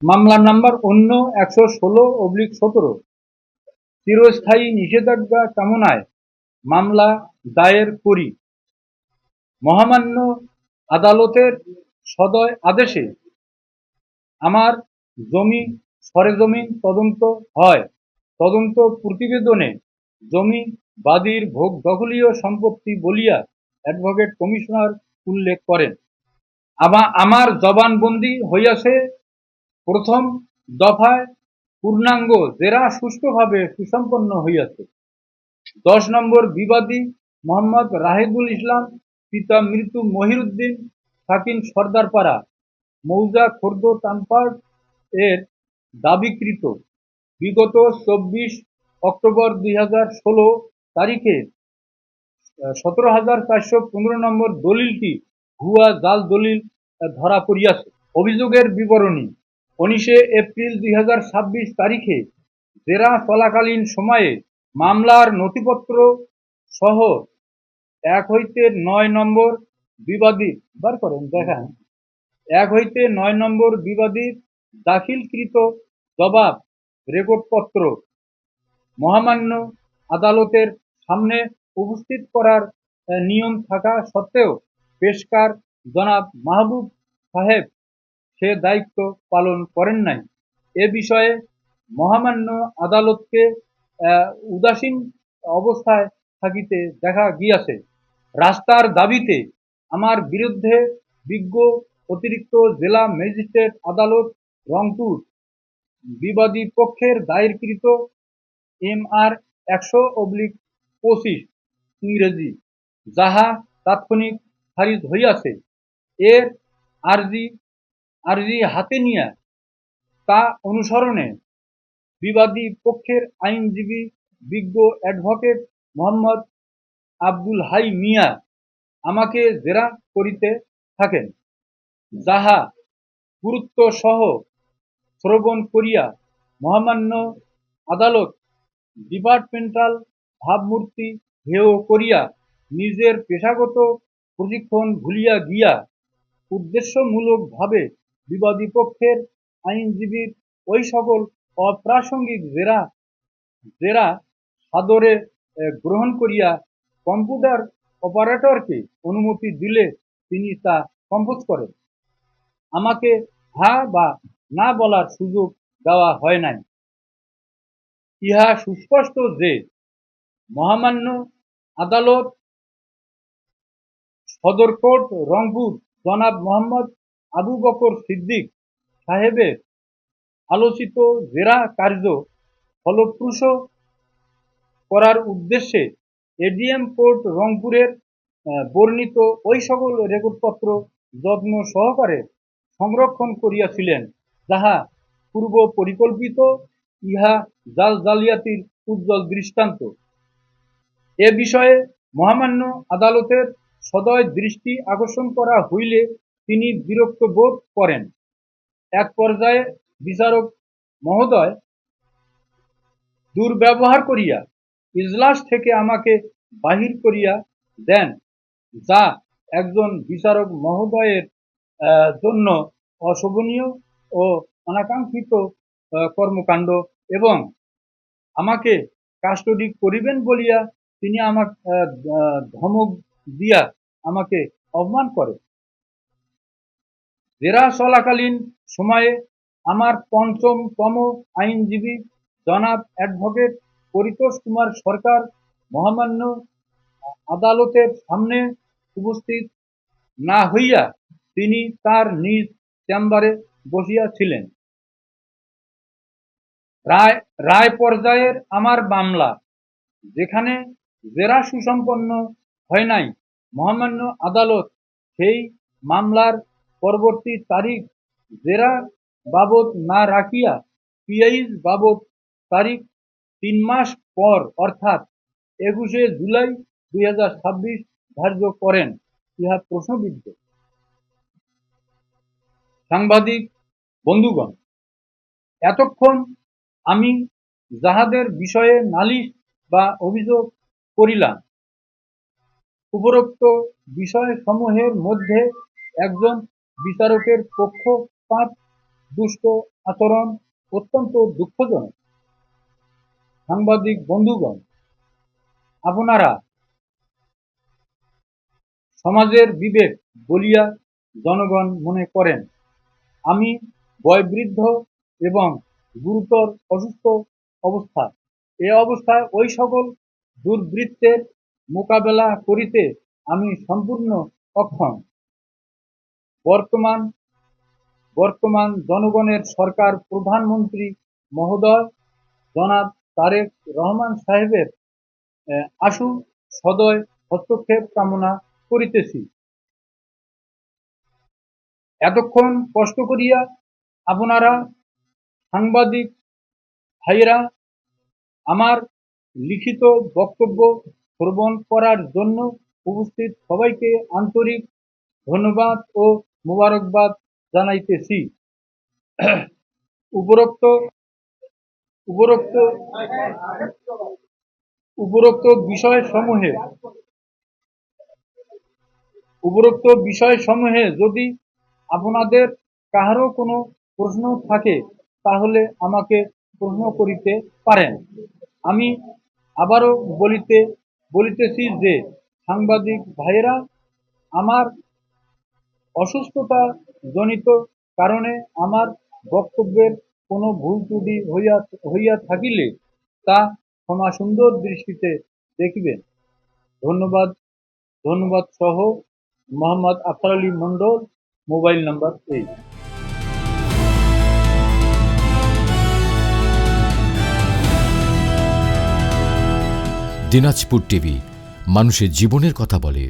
মামলা নাম্বার অন্য ১১৬/১৭ চিরস্থায়ী নিষেধাজ্ঞা কামনায় মামলা দায়ের করি। মহামান্য আদালতের সদয় আদেশে আমার জমি সরেজমিন তদন্ত হয়। তদন্ত প্রতিবেদনে জমি বাদীর ভোগ দখলীয় সম্পত্তি বলিয়া অ্যাডভোকেট কমিশনার উল্লেখ করেন। আমার জবানবন্দি হইয়াছে প্রথম দফায় পূর্ণাঙ্গ জেরা সুষ্ঠুভাবে সুসম্পন্ন হইয়াছে। ১০ নম্বর বিবাদী মোহাম্মদ রাহেদুল ইসলাম পিতা মৃত মহিউদ্দিন সাকিন সর্দারপাড়া মৌজা খোর্দ তানপাড় এর দাবিকৃত বিগত ২৪ অক্টোবর ২০১৬ তারিখে ১৭,৪১৫ নম্বর দলিলটি ভুয়া জাল দলিল ধরা পড়িয়াছে। অভিযোগের বিবরণী: ১৯ এপ্রিল ২০২৬ তারিখে জেরা চলাকালীন সময়ে মামলার নথিপত্র সহ ১ হইতে ৯ নম্বর বিবাদী দেখান ১ হইতে ৯ নম্বর বিবাদীর দাখিলকৃত জবাব রেকর্ডপত্র মহামান্য আদালতের সামনে উপস্থিত করার নিয়ম থাকা সত্ত্বেও পেশকার জনাব মাহবুব সাহেব সে দায়িত্ব পালন করেন নাই। এ বিষয়ে মহামান্য আদালতকে উদাসীন অবস্থায় থাকিতে দেখা গিয়াছে। রাস্তার দাবিতে আমার বিরুদ্ধে বিজ্ঞ অতিরিক্ত জেলা ম্যাজিস্ট্রেট আদালত রংপুর বিবাদী পক্ষের দায়েরকৃত MR ১০০/২৫ ইংরেজি, যাহা তাৎক্ষণিক খারিজ হইয়াছে, এর আর্জি হাতে নিয়া তা অনুসরণে বিবাদী পক্ষের আইনজীবী বিজ্ঞ অ্যাডভোকেট মোহাম্মদ আব্দুল হাই মিয়া আমাকে জেরা করিতে থাকেন, যাহা গুরুত্ব সহ শ্রবণ করিয়া মহামান্য আদালত ডিপার্টমেন্টাল ভাবমূর্তি হেয় করিয়া নিজের পেশাগত প্রশিক্ষণ ভুলিয়া গিয়া উদ্দেশ্যমূলকভাবে বিবাদী পক্ষের আইনজীবীর ওই সকল অপ্রাসঙ্গিক জেরা সাদরে গ্রহণ করিয়া কম্পিউটার অপারেটরকে অনুমতি দিলে তিনি তা কম্পোজ করেন। আমাকে হ্যাঁ বা না বলার সুযোগ দেওয়া হয় নাই। ইহা সুস্পষ্ট যে মহামান্য আদালত সদর কোর্ট রংপুর জনাব মোহাম্মদ আবু বকর সিদ্দিক সাহেবের আলোচিত জেরা কার্য ফলপ্রসূ করার উদ্দেশ্যে এডিএম কোর্ট রংপুরের বর্ণিত ওই সকল রেকর্ডপত্র যত্ন সহকারে সংরক্ষণ করিয়াছিলেন, যাহা পূর্ব পরিকল্পিত। ইহা জালিয়াতির উজ্জ্বল দৃষ্টান্ত। এ বিষয়ে মহামান্য আদালতের সদয় দৃষ্টি আকর্ষণ করা হইলে তিনি বিরক্ত বোধ করেন। এক পর্যায়ে বিচারক মহোদয় দুর্ব্যবহার করিয়া ইজলাস থেকে আমাকে বাহির করিয়া দেন, যা একজন বিচারক মহোদয়ের জন্য অশোভনীয় ও অনাকাঙ্ক্ষিত কর্মকাণ্ড এবং আমাকে কাস্টডি করিবেন বলিয়া তিনি আমাকে ধমক দিয়া আমাকে অপমান করে। জেরা চলাকালীন সময়ে আমার পঞ্চমতম আইনজীবী জনাব অ্যাডভোকেট পরিতোষ কুমার সরকার মহামান্য আদালতের সামনে উপস্থিত না হইয়া তিনি তার নিজ চেম্বারে বসিয়াছিলেন। রায় পর্যায়ের আমার মামলা যেখানে জেরা সুসম্পন্ন হয় নাই, মহামান্য আদালত সেই মামলার পরবর্তী তারিখ জেরা বাবদ না রাখিয়া পিআইজ বাবদ তারিখ ৩ মাস পর অর্থাৎ ২১শে জুলাই ২০২৬ ধার্য করেন। ইহা প্রশ্নবিদ্ধ। সাংবাদিক বন্ধুগণ, এতক্ষণ আমি যাহাদের বিষয়ে নালিশ বা অভিযোগ করিলাম, উপরোক্ত বিষয়সমূহের মধ্যে একজন বিচারকের পক্ষপাত দুষ্ট আচরণ অত্যন্ত দুঃখজনক। সাংবাদিক বন্ধুগণ, আপনারা সমাজের বিবেক বলিয়া জনগণ মনে করেন। আমি বয়োবৃদ্ধ এবং গুরুতর অসুস্থ অবস্থা। এ অবস্থায় ওই সকল দুর্বৃত্তের মোকাবেলা করিতে আমি সম্পূর্ণ অক্ষম। বর্তমান জনগণের সরকার প্রধানমন্ত্রী মহোদয় জনাব তারেক রহমান সাহেবের আশু সদয় হস্তক্ষেপ কামনা করিতেছি। এতক্ষণ কষ্ট করিয়া আপনারা সাংবাদিক ভাইয়েরা আমার লিখিত বক্তব্য শ্রবণ করার জন্য উপস্থিত সবাইকে আন্তরিক ধন্যবাদ ও মোবারকবাদ জানাইতেছি। উপরোক্ত উপরোক্ত উপরোক্ত বিষয়সমূহে যদি আপনাদের কাহারও কোনো প্রশ্ন থাকে তাহলে আমাকে প্রশ্ন করিতে পারেন। আমি আবারও বলিতেছি যে সাংবাদিক ভাইয়েরা, আমার অসুস্থতা জনিত কারণে আমার বক্তব্যের কোনো ভুল ত্রুটি হইয়া থাকিলে তা ক্ষমা সুন্দর দৃষ্টিতে দেখিবেন। ধন্যবাদ সহ Mohammad Afsar Ali Mondal, mobile number 8। Dinajpur TV, মানুষের জীবনের কথা বলে।